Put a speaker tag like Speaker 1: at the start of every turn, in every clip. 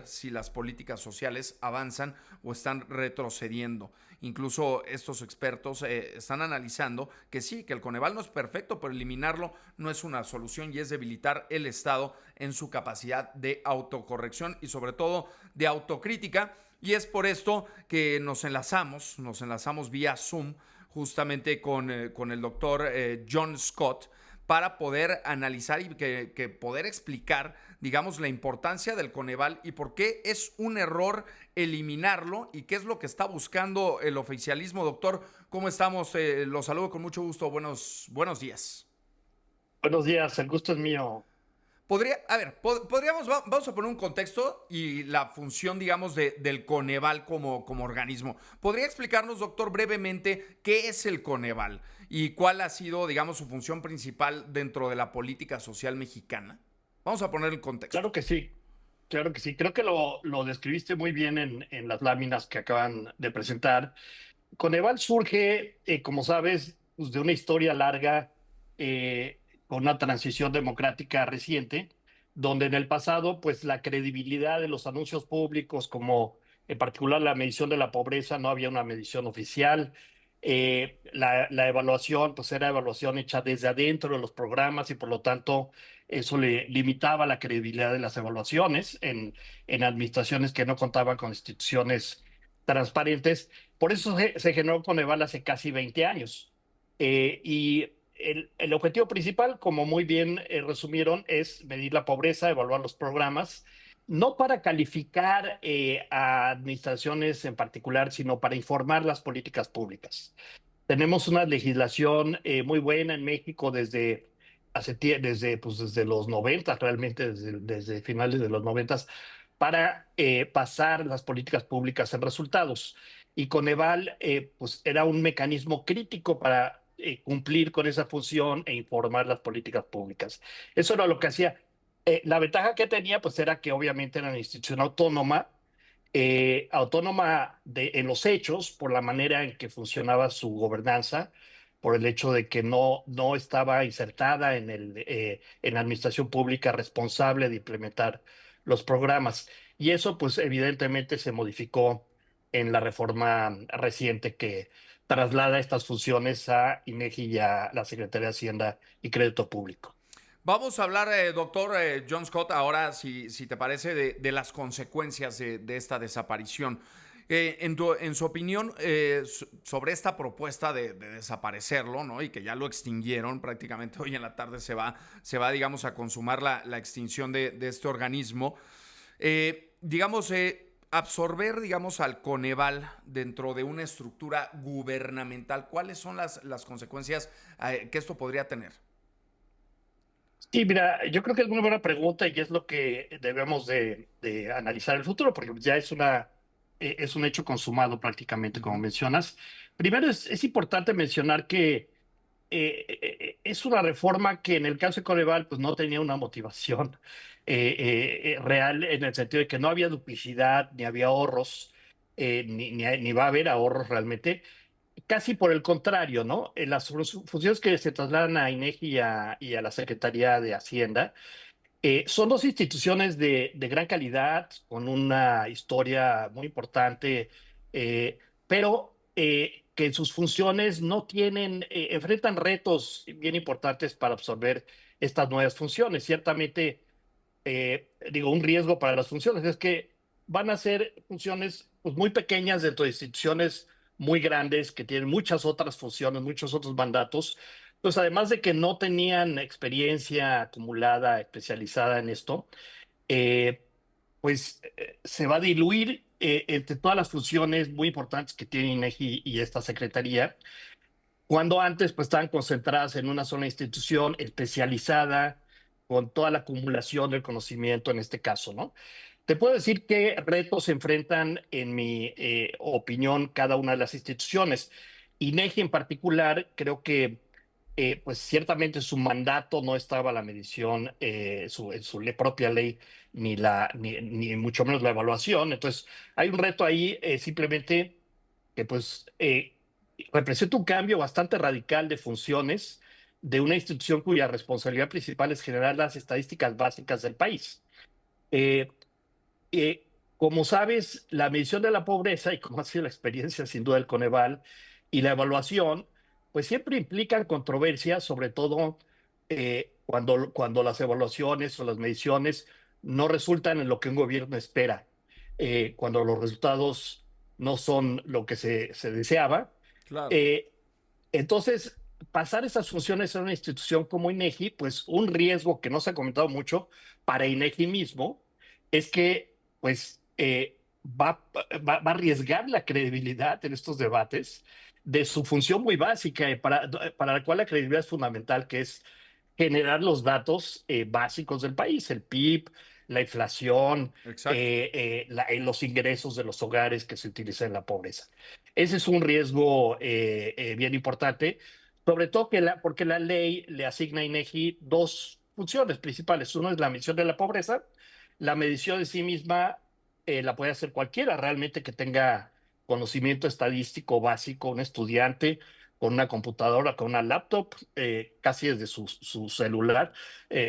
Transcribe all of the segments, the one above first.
Speaker 1: si las políticas sociales avanzan o están retrocediendo. Incluso estos expertos están analizando que sí, que el Coneval no es perfecto, pero eliminarlo no es una solución y es debilitar el Estado en su capacidad de autocorrección y sobre todo de autocrítica. Y es por esto que nos enlazamos vía Zoom justamente con el doctor John Scott para poder analizar y que poder explicar, digamos, la importancia del Coneval y por qué es un error eliminarlo y qué es lo que está buscando el oficialismo. Doctor, ¿cómo estamos? Los saludo con mucho gusto. Buenos días.
Speaker 2: Buenos días, el gusto es mío.
Speaker 1: Vamos a poner un contexto y la función, digamos, del Coneval como organismo. ¿Podría explicarnos, doctor, brevemente qué es el Coneval y cuál ha sido, digamos, su función principal dentro de la política social mexicana? Vamos a poner el contexto.
Speaker 2: Claro que sí, claro que sí. Creo que lo describiste muy bien en las láminas que acaban de presentar. Coneval surge, como sabes, pues, de una historia larga con una transición democrática reciente, donde en el pasado, pues la credibilidad de los anuncios públicos, como en particular la medición de la pobreza, no había una medición oficial. La evaluación, pues era evaluación hecha desde adentro de los programas y por lo tanto eso le limitaba la credibilidad de las evaluaciones en administraciones que no contaban con instituciones transparentes. Por eso se generó Coneval hace casi 20 años. Y el objetivo principal, como muy bien resumieron, es medir la pobreza, evaluar los programas, no para calificar a administraciones en particular, sino para informar las políticas públicas. Tenemos una legislación muy buena en México desde los 90, realmente desde finales de los 90, para pasar las políticas públicas en resultados. Y Coneval pues era un mecanismo crítico para cumplir con esa función e informar las políticas públicas. Eso era lo que hacía. La ventaja que tenía pues era que obviamente era una institución autónoma en los hechos por la manera en que funcionaba su gobernanza, por el hecho de que no estaba insertada en la administración pública responsable de implementar los programas. Y eso, pues, evidentemente se modificó en la reforma reciente que traslada estas funciones a INEGI y a la Secretaría de Hacienda y Crédito Público.
Speaker 1: Vamos a hablar, doctor John Scott, ahora, si te parece, de las consecuencias de esta desaparición. En su opinión, sobre esta propuesta de desaparecerlo, ¿no? Y que ya lo extinguieron prácticamente hoy en la tarde digamos, a consumar la extinción de este organismo. Digamos, absorber, digamos, al Coneval dentro de una estructura gubernamental, ¿cuáles son las consecuencias que esto podría tener?
Speaker 2: Sí, mira, yo creo que es una buena pregunta y es lo que debemos de analizar el futuro, porque ya es un hecho consumado prácticamente, como
Speaker 1: Ujú.
Speaker 2: mencionas. Primero es importante mencionar que es una reforma que en el caso de Coneval pues no tenía una motivación real, en el sentido de que no había duplicidad, ni había ahorros, ni va a haber ahorros realmente. Casi por el contrario, ¿no? Las funciones que se trasladan a INEGI y a la Secretaría de Hacienda son dos instituciones de gran calidad, con una historia muy importante, pero que en sus funciones no enfrentan retos bien importantes para absorber estas nuevas funciones. Ciertamente, digo, un riesgo para las funciones es que van a ser funciones pues, muy pequeñas dentro de instituciones muy grandes que tienen muchas otras funciones, muchos otros mandatos. Pues además de que no tenían experiencia acumulada, especializada en esto, eh, se va a diluir entre todas las funciones muy importantes que tiene INEGI y esta secretaría, cuando antes pues estaban concentradas en una sola institución especializada con toda la acumulación del conocimiento en este caso, ¿no? Te puedo decir qué retos se enfrentan, en mi opinión, cada una de las instituciones. INEGI en particular, creo que pues ciertamente su mandato no estaba a la medición, en su propia ley, ni mucho menos la evaluación. Entonces, hay un reto ahí simplemente que pues representa un cambio bastante radical de funciones de una institución cuya responsabilidad principal es generar las estadísticas básicas del país. Eh, como sabes, la medición de la pobreza y como ha sido la experiencia sin duda del Coneval y la evaluación, pues siempre implican controversias, sobre todo cuando las evaluaciones o las mediciones no resultan en lo que un gobierno espera, cuando los resultados no son lo que se deseaba.
Speaker 1: Claro.
Speaker 2: Eh, entonces, pasar esas funciones a una institución como INEGI, pues un riesgo que no se ha comentado mucho para INEGI mismo es que pues va a arriesgar la credibilidad en estos debates de su función muy básica y para la cual la credibilidad es fundamental, que es generar los datos básicos del país, el PIB, la inflación,
Speaker 1: Exacto.
Speaker 2: los ingresos de los hogares que se utilizan en la pobreza. Ese es un riesgo bien importante, sobre todo porque la ley le asigna a INEGI dos funciones principales. Uno es la medición de la pobreza. La medición de sí misma la puede hacer cualquiera realmente que tenga conocimiento estadístico básico, un estudiante con una computadora, con una laptop, casi desde su celular.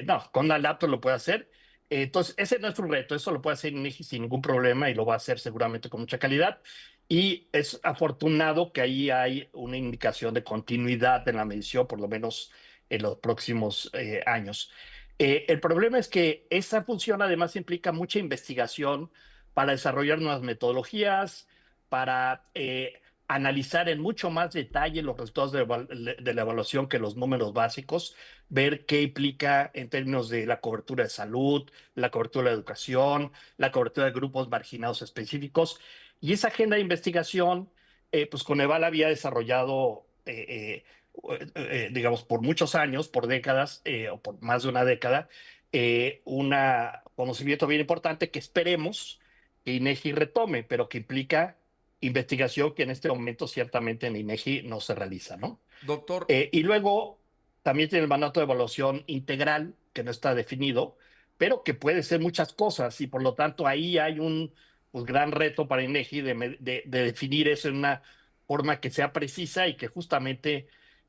Speaker 2: No, con una laptop lo puede hacer. Entonces, ese no es un reto, eso lo puede hacer INEGI sin ningún problema y lo va a hacer seguramente con mucha calidad. Y es afortunado que ahí hay una indicación de continuidad en la medición, por lo menos en los próximos años. El problema es que esa función además implica mucha investigación para desarrollar nuevas metodologías, para analizar en mucho más detalle los resultados de la evaluación que los números básicos, ver qué implica en términos de la cobertura de salud, la cobertura de educación, la cobertura de grupos marginados específicos. Y esa agenda de investigación, pues Coneval había desarrollado, digamos, por muchos años, por décadas, o por más de una década, un conocimiento bien importante que esperemos que INEGI retome, pero que implica investigación que en este momento ciertamente en INEGI no se realiza, ¿no?
Speaker 1: Doctor,
Speaker 2: Y luego también tiene el mandato de evaluación integral, que no está definido, pero que puede ser muchas cosas y por lo tanto ahí hay un pues, gran reto para INEGI de definir eso en una forma que sea precisa y que justamente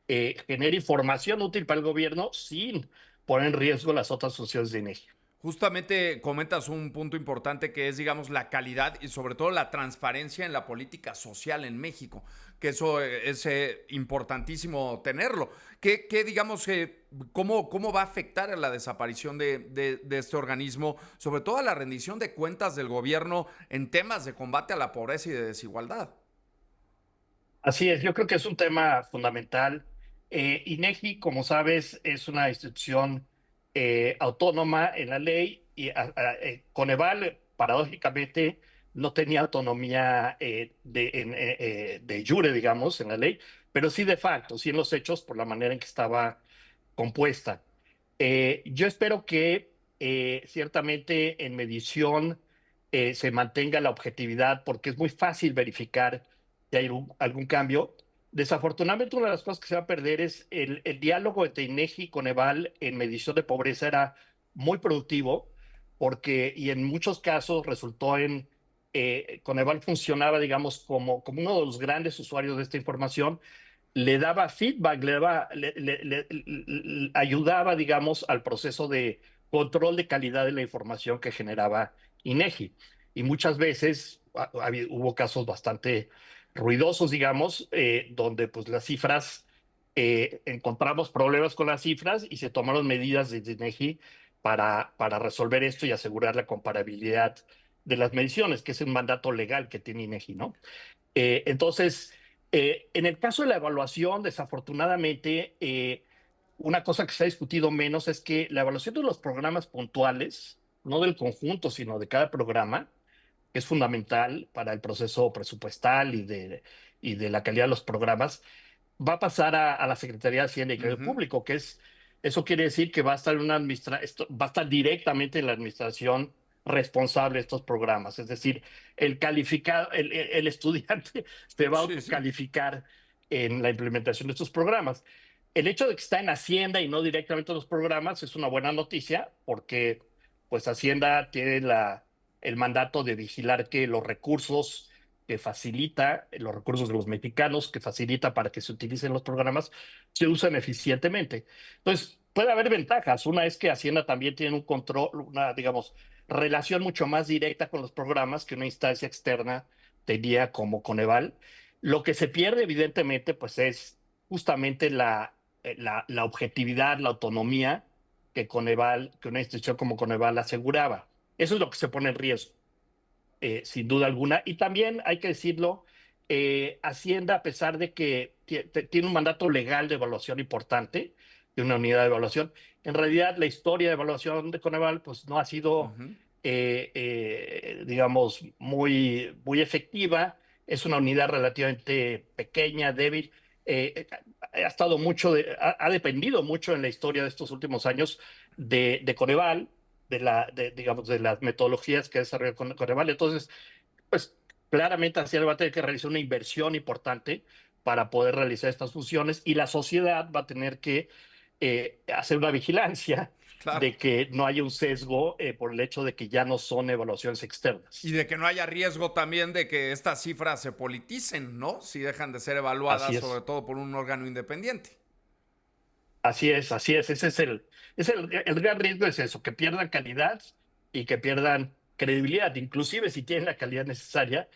Speaker 2: genere información útil para el gobierno sin poner en riesgo las otras funciones de INEGI.
Speaker 1: justamente comentas un punto importante que es, digamos, la calidad y sobre todo la transparencia en la política social en México, que eso es importantísimo tenerlo. Digamos, cómo va a afectar a la desaparición de este organismo, sobre todo a la rendición de cuentas del gobierno en temas de combate a la pobreza y de desigualdad?
Speaker 2: Así es, yo creo que es un tema fundamental. INEGI, como sabes, es una institución autónoma en la ley y Coneval, paradójicamente, no tenía autonomía de jure, digamos, en la ley, pero sí de facto, sí en los hechos, por la manera en que estaba compuesta. Yo espero que ciertamente en medición se mantenga la objetividad, porque es muy fácil verificar si hay algún cambio. Desafortunadamente, una de las cosas que se va a perder es el diálogo entre INEGI y Coneval en medición de pobreza era muy productivo, porque, y en muchos casos resultó Coneval funcionaba, digamos, como uno de los grandes usuarios de esta información, le daba feedback, le ayudaba, digamos, al proceso de control de calidad de la información que generaba INEGI. Y muchas veces hubo casos bastante ruidosos, digamos, donde pues las cifras, encontramos problemas con las cifras y se tomaron medidas desde INEGI para resolver esto y asegurar la comparabilidad de las mediciones, que es un mandato legal que tiene INEGI, ¿no? Entonces, en el caso de la evaluación, desafortunadamente, una cosa que se ha discutido menos es que la evaluación de los programas puntuales, no del conjunto, sino de cada programa, que es fundamental para el proceso presupuestal y de la calidad de los programas, va a pasar a la Secretaría de Hacienda y Crédito
Speaker 1: Ujú.
Speaker 2: Público, eso quiere decir que va a estar va a estar directamente en la administración responsable de estos programas. Es decir, el estudiante se va a
Speaker 1: Sí, sí.
Speaker 2: autocalificar en la implementación de estos programas. El hecho de que está en Hacienda y no directamente en los programas es una buena noticia porque pues Hacienda tiene el mandato de vigilar que los recursos que facilita, los recursos de los mexicanos, que facilita para que se utilicen los programas, se usan eficientemente. Entonces, puede haber ventajas. Una es que Hacienda también tiene un control, una, digamos, relación mucho más directa con los programas que una instancia externa tenía como Coneval. Lo que se pierde, evidentemente, pues es justamente la objetividad, la autonomía que Coneval, que una institución como Coneval aseguraba. Eso es lo que se pone en riesgo, sin duda alguna. Y también hay que decirlo, Hacienda, a pesar de que tiene un mandato legal de evaluación importante, de una unidad de evaluación, en realidad la historia de evaluación de Coneval pues no ha sido,
Speaker 1: Ujú.
Speaker 2: digamos, muy efectiva. Es una unidad relativamente pequeña, débil. Ha estado ha dependido mucho en la historia de estos últimos años de Coneval, digamos, de las metodologías que desarrolla Coneval. Entonces, pues claramente Hacienda va a tener que realizar una inversión importante para poder realizar estas funciones, y la sociedad va a tener que hacer una vigilancia
Speaker 1: Claro.
Speaker 2: de que no haya un sesgo por el hecho de que ya no son evaluaciones
Speaker 1: Y
Speaker 2: externas.
Speaker 1: de que no haya riesgo también de que estas cifras se politicen, ¿no? Si dejan de ser
Speaker 2: Así
Speaker 1: evaluadas, sobre
Speaker 2: es.
Speaker 1: todo por un órgano independiente.
Speaker 2: Así es, así es. Ese el gran riesgo es eso, que pierdan calidad y que pierdan credibilidad, inclusive si tienen la calidad necesaria,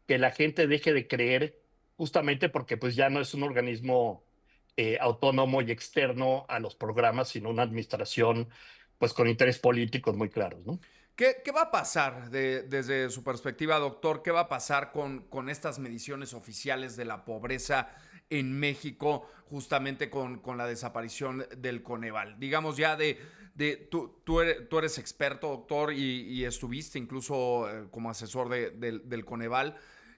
Speaker 2: que la gente deje de creer, justamente porque pues ya no es un organismo autónomo y externo a los programas, sino una administración pues con intereses políticos muy claros, ¿no?
Speaker 1: ¿Qué va a pasar desde su perspectiva, doctor? ¿Qué va a pasar con estas mediciones oficiales de la pobreza en México, justamente con la desaparición del Coneval? Digamos ya tú eres experto, doctor, y estuviste incluso como asesor del Coneval.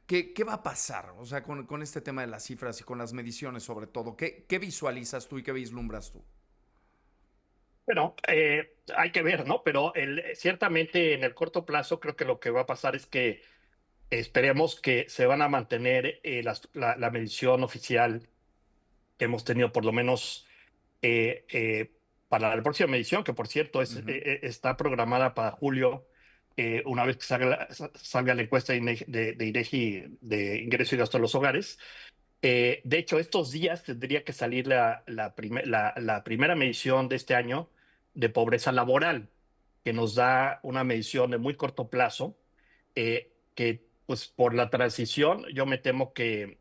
Speaker 1: ¿Qué va a pasar? O sea, con este tema de las cifras y con las mediciones sobre todo. ¿Qué visualizas tú y qué vislumbras tú?
Speaker 2: Bueno, hay que ver, ¿no? Pero ciertamente en el corto plazo creo que lo que va a pasar es que esperemos que se van a mantener la medición oficial que hemos tenido por lo menos para la próxima medición, que por cierto
Speaker 1: Ujú.
Speaker 2: está programada para julio, una vez que salga la encuesta de INEGI de ingreso y gasto de los hogares. De hecho, estos días tendría que salir la primera medición de este año de pobreza laboral, que nos da una medición de muy corto plazo, que pues por la transición yo me temo que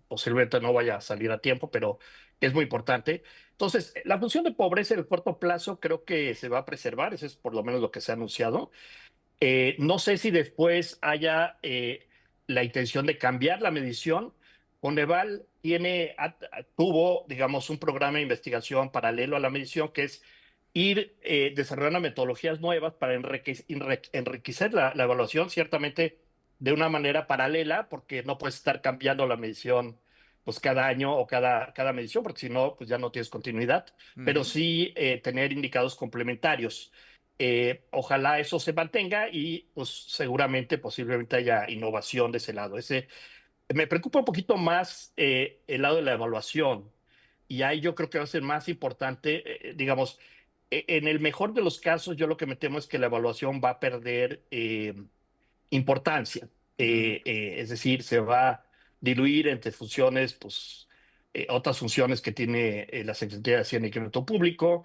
Speaker 2: posiblemente no vaya a salir a tiempo, pero es muy importante. Entonces, la función de pobreza en el corto plazo creo que se va a preservar, eso es por lo menos lo que se ha anunciado. No sé si después haya la intención de cambiar la medición. Coneval tuvo, digamos, un programa de investigación paralelo a la medición, que es ir desarrollando metodologías nuevas para enriquecer la evaluación, ciertamente de una manera paralela, porque no puedes estar cambiando la medición pues cada año o cada medición, porque si no, pues ya no tienes continuidad, pero
Speaker 1: Ujú.
Speaker 2: sí tener indicadores complementarios. Ojalá eso se mantenga y pues seguramente posiblemente haya innovación de ese lado. Me preocupa un poquito más el lado de la evaluación, y ahí yo creo que va a ser más importante, digamos, en el mejor de los casos yo lo que me temo es que la evaluación va a perder importancia.
Speaker 1: Ujú.
Speaker 2: Es decir, se va a diluir entre funciones, pues, otras funciones que tiene la Secretaría de Hacienda y Crédito Público.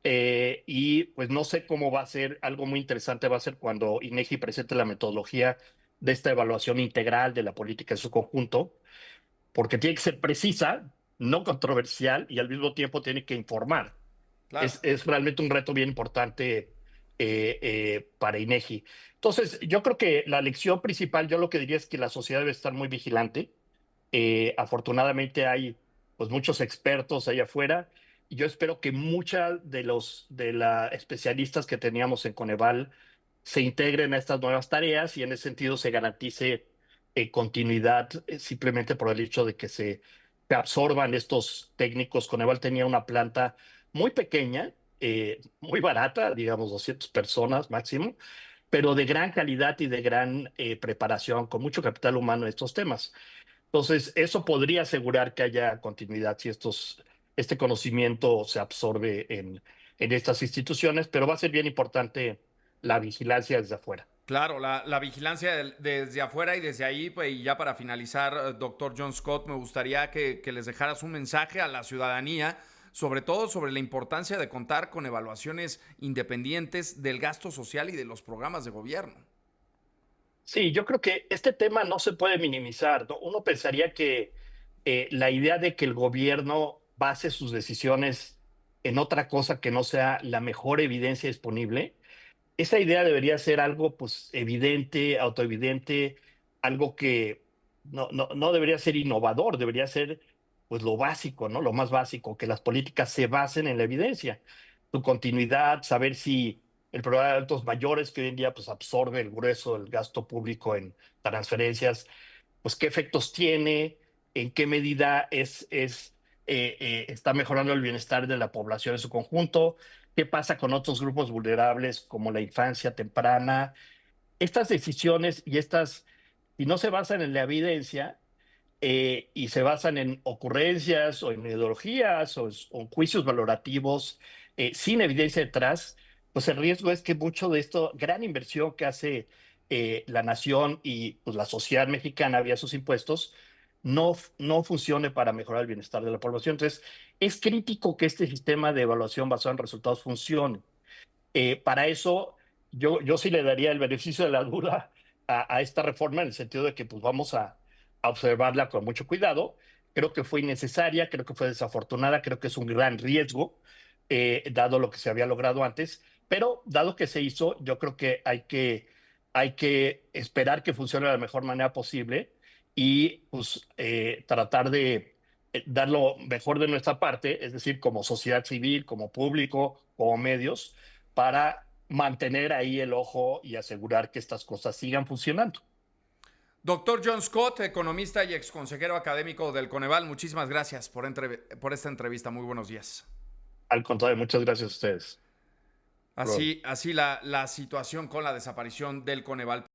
Speaker 2: Y pues no sé cómo va a ser. Algo muy interesante va a ser cuando INEGI presente la metodología de esta evaluación integral de la política en su conjunto, porque tiene que ser precisa, no controversial, y al mismo tiempo tiene que informar.
Speaker 1: Claro.
Speaker 2: Es realmente un reto bien importante para INEGI. Entonces, yo creo que la lección principal, yo lo que diría es que la sociedad debe estar muy vigilante. Afortunadamente hay pues muchos expertos allá afuera, y yo espero que muchas de la especialistas que teníamos en Coneval se integren a estas nuevas tareas, y en ese sentido se garantice continuidad, simplemente por el hecho de que se absorban estos técnicos. Coneval tenía una planta muy pequeña, muy barata, digamos 200 personas máximo, pero de gran calidad y de gran preparación, con mucho capital humano en estos temas. Entonces, eso podría asegurar que haya continuidad si este conocimiento se absorbe en estas instituciones, pero va a ser bien importante la vigilancia desde afuera.
Speaker 1: Claro, la vigilancia desde afuera y desde ahí, pues, y ya para finalizar, doctor John Scott, me gustaría que les dejaras un mensaje a la ciudadanía sobre todo sobre la importancia de contar con evaluaciones independientes del gasto social y de los programas de gobierno.
Speaker 2: Sí, yo creo que este tema no se puede minimizar, ¿no? Uno pensaría que la idea de que el gobierno base sus decisiones en otra cosa que no sea la mejor evidencia disponible, esa idea debería ser algo pues evidente, autoevidente, algo que no debería ser innovador, debería ser pues lo básico, ¿no? Lo más básico, que las políticas se basen en la evidencia, su continuidad, saber si el programa de adultos mayores, que hoy en día pues absorbe el grueso del gasto público en transferencias, pues qué efectos tiene, en qué medida está mejorando el bienestar de la población en su conjunto, qué pasa con otros grupos vulnerables como la infancia temprana. Estas decisiones si no se basan en la evidencia, y se basan en ocurrencias o en ideologías o en juicios valorativos sin evidencia detrás, pues el riesgo es que mucho de esto, gran inversión que hace la nación y pues, la sociedad mexicana vía sus impuestos, no funcione para mejorar el bienestar de la población. Entonces, es crítico que este sistema de evaluación basado en resultados funcione. Para eso, yo sí le daría el beneficio de la duda a esta reforma en el sentido de que pues, vamos a observarla con mucho cuidado. Creo que fue innecesaria, creo que fue desafortunada, creo que es un gran riesgo, dado lo que se había logrado antes, pero dado que se hizo, yo creo que hay que esperar que funcione de la mejor manera posible y pues, tratar de dar lo mejor de nuestra parte, es decir, como sociedad civil, como público, como medios para mantener ahí el ojo y asegurar que estas cosas sigan funcionando.
Speaker 1: Doctor John Scott, economista y exconsejero académico del Coneval, muchísimas gracias por esta entrevista. Muy buenos días.
Speaker 2: Al contrario, muchas gracias a ustedes.
Speaker 1: Así la situación con la desaparición del Coneval.